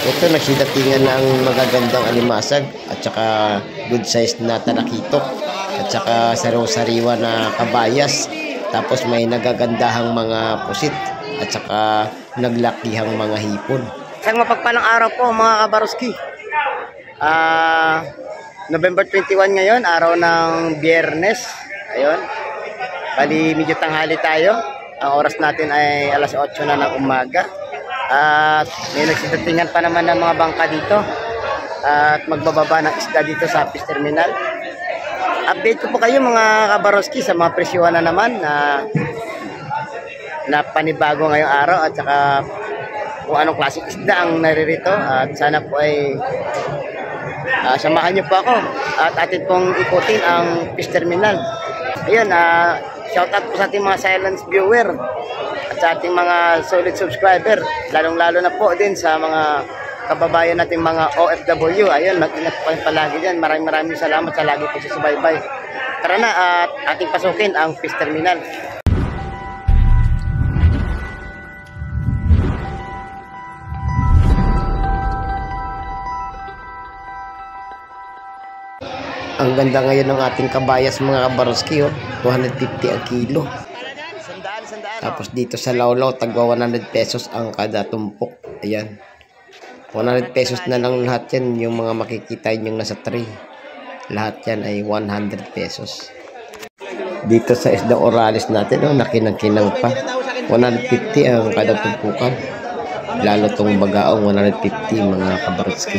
Ito, nagsidatingan ng magagandang alimasag at saka good size na talakitok at saka sariwa na kabayas. Tapos may nagagandahang mga pusit at saka naglakihang mga hipon. Isang mapagpalang araw po mga kabaroski. November 21 ngayon, araw ng Biyernes. Ayun. Bali, medyo tanghali tayo. Ang oras natin ay alas 8 na ng umaga. At may nagsidatingan pa naman ng mga bangka dito. At magbababa ng isda dito sa fish terminal. Update ko po kayo mga kabaroski sa mga presyuhan na naman na panibago ngayong araw at saka kung anong klaseng isda ang naririto. At sana po ay samahan niyo po ako at atin pong ikutin ang fish terminal. Ayun, shout out po sa ating mga silent viewer at sa ating mga solid subscriber, lalong-lalo na po din sa mga kababayan nating mga OFW. Ayun, mag-ingat po palagi dyan. Maraming salamat sa lagi po sa subaybay. Tara na at ating pasukin ang fish terminal. Ang ganda ngayon ng ating kabayas mga kabaroski, 250 ang kilo. Tapos dito sa Lawlaw, tagwa 100 pesos ang kada tumpok. Ayan. 100 pesos na lang lahat yan, yung mga makikita yung nasa tray. Lahat yan ay 100 pesos. Dito sa isda oralis natin, nakinang-kinang pa. 150 ang kada tumpukan. Lalo tong bagaong 150 mga kabaroski.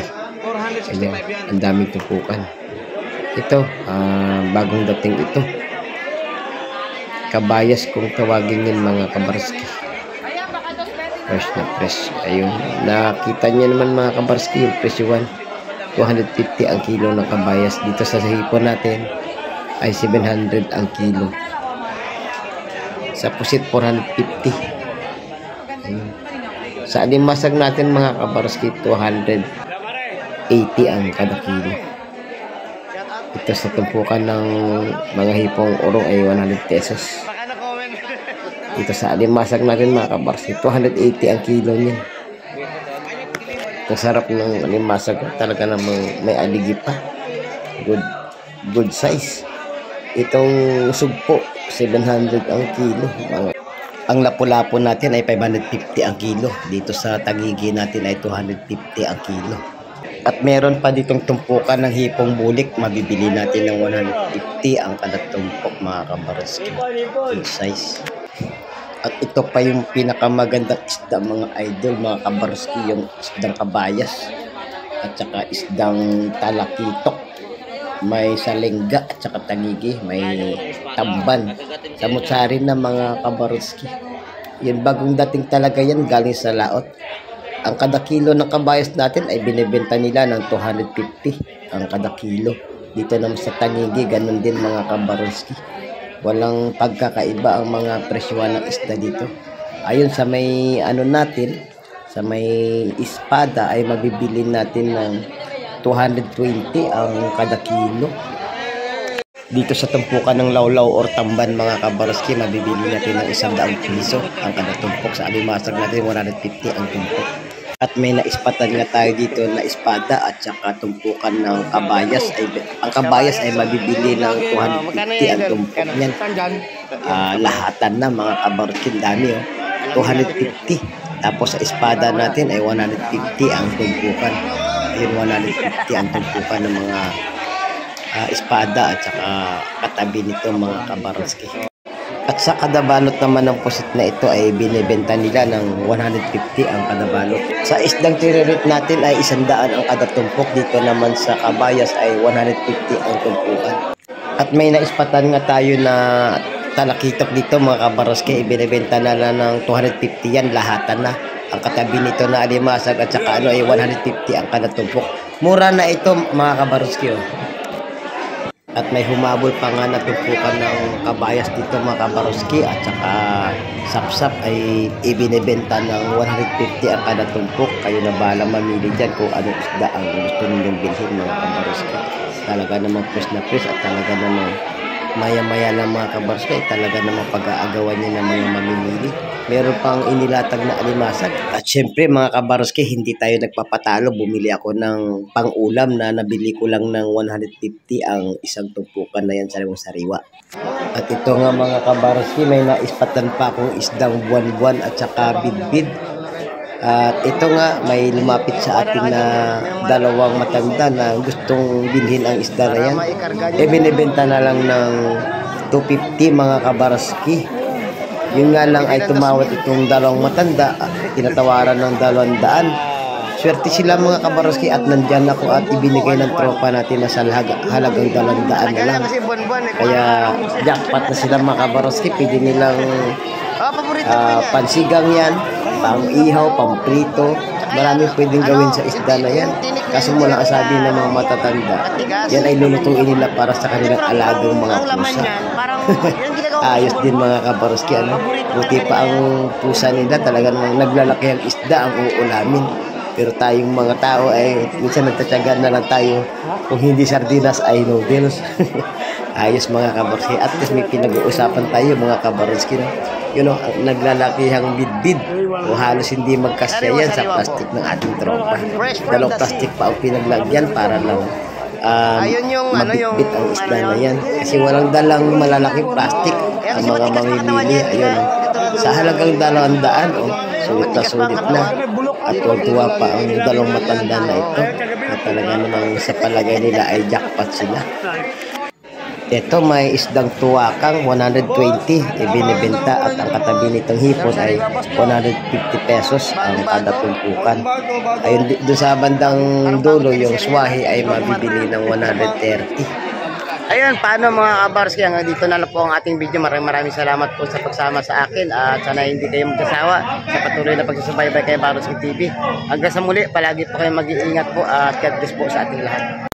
Ayan, ang daming tumpukan. Ito, bagong dating ito. Kabayas kung tawagin yun mga kabarski. Fresh na fresh. Ayun. Nakita niyo naman mga kabarski yung presyuhan. 250 ang kilo ng kabayas. Dito sa hipon natin ay 700 ang kilo. Sa pusit 450. Ayun. Sa alimasag natin mga kabarski 280 ang kada kilo. Ito sa tumpukan ng mga hipong urong ay 100 pesos. Dito sa alimasag natin mga kabarski, 280 ang kilo niyan. Ang sarap ng alimasag, talaga namang may aligi pa. Good size. Itong sugpo, 700 ang kilo. Ang lapu-lapu natin ay 550 ang kilo. Dito sa Tagigi natin ay 250 ang kilo. At meron pa ditong tumpukan ng hipong bulik. Mabibili natin ng 150 ang kada tumpok mga kabaroski. Good size. At ito pa yung pinakamagandang isda mga idol mga kabaroski. Yung isdang kabayas. At saka isdang talakitok. May salengga at saka tagigi. May tamban. Samutsari na mga kabaroski. Yan bagong dating talaga yan galing sa laot. Ang kada kilo ng kabayas natin ay binibenta nila ng 250 ang kada kilo. Dito naman sa Tagigi, ganun din mga kabaroski. Walang pagkakaiba ang mga presyohan ng isda dito. Ayun sa may natin, sa may espada ay mabibili natin ng 220 ang kada kilo. Dito sa tumpukan ng Lawlaw or Tamban mga kabaroski, mabibili natin ng 100 piso ang kada tumpok. Sa alimasag natin 150 ang tumpok. At may naispatan nga tayo dito na espada at saka tumpukan ng kabayas. Ang kabayas ay mabibili ng 250 ang tumpok niyan. Lahatan na mga kabarkin, dami 250. Tapos sa espada natin ay 150 ang tumpukan. Ayun, 150 ang tumpukan ng mga espada at saka katabi nito mga kabaroski. At sa kada balot naman ng pusit na ito ay binibenta nila ng 150 ang kada balot. Sa isdang tiririt natin ay 100 ang kada tumpok. Dito naman sa kabayas ay 150 ang tumpukan. At may naispatan nga tayo na talakitok dito mga kabaroski. Ibinibenta na lang ng 250 yan, lahatan na. Ang katabi nito na alimasag at saka ay 150 ang kada tumpok. Mura na ito mga kabaroski. At may humabol pa nga na tumpukan ng kabayas dito mga kabaroski at saka sapsap ay ibinibenta ng 150 ang kada tumpok. Kayo na bahala mamili dyan kung anong isda ang gusto ninyong bilhin mga kabaroski. Talaga namang fresh na fresh at talaga namang maya-maya lang mga kabarskay, talaga namang pag-aagawan niya ng mga mamimili. Meron pang inilatag na alimasag. At syempre mga kabarskay, hindi tayo nagpapatalo. Bumili ako ng pang-ulam na nabili ko lang ng 150 ang isang tumpukan na yan sa sariwa. At ito nga mga kabarskay, may naispatan pa akong isdang buwan-buwan at saka bidbid. At ito nga, may lumapit sa atin na dalawang matanda na gustong bilhin ang isda na yan. Binibenta na lang ng 250 mga kabarski. Yun nga lang ay tumawad itong dalawang matanda, tinatawaran ng 200. Swerte sila mga kabarski at nandyan ako at ibinigay ng tropa natin na sa halagang 200 na lang. Kaya jackpot na sila mga kabarski, pwede nilang pansigang yan, pang-ihaw, pang-prito, maraming pwedeng gawin sa isda na yan. Kaso mo lang asabi ng mga matatanda, yan ay lulutuin nila para sa kanilang alagang mga pusa. Ayos din mga kabarski, ano? Buti pa ang pusa nila, talagang naglalaki ang isda ang uulamin. Pero tayong mga tao ay minsan nagtatyagan na lang tayo, kung hindi sardinas ay noodles. Ayos mga kabarski, at least may pinag-uusapan tayo mga kabarski, no? Yun know, naglalakihang bidbid o halos hindi magkasya yan sa plastic ng ating tropa. Dalawang plastic pa ang pinaglagyan para lang mabitbit ang isda na yan. Kasi walang dalang malalaking plastic ang mga mamimili. Ayun, sa halagang 200, sulit na. At tuwa pa ang dalawang matanda na ito. Na talaga namang sa palagay nila ay jackpot sila. Ito may isdang tuwakang 120 ibinibenta at ang katabi nitong hipon ay 150 pesos ang kada tumpukan. Ayun, doon sa bandang dulo yung swahi ay mabibili ng 130. Ayun, paano mga kabarski, hanggang dito na lang po ang ating video. Maraming salamat po sa pagsama sa akin at sana hindi kayo magsasawa sa patuloy na pagsusubaybay kay Barosky TV. Hanggang sa muli, palagi po kayo mag-iingat po at God bless po sa ating lahat.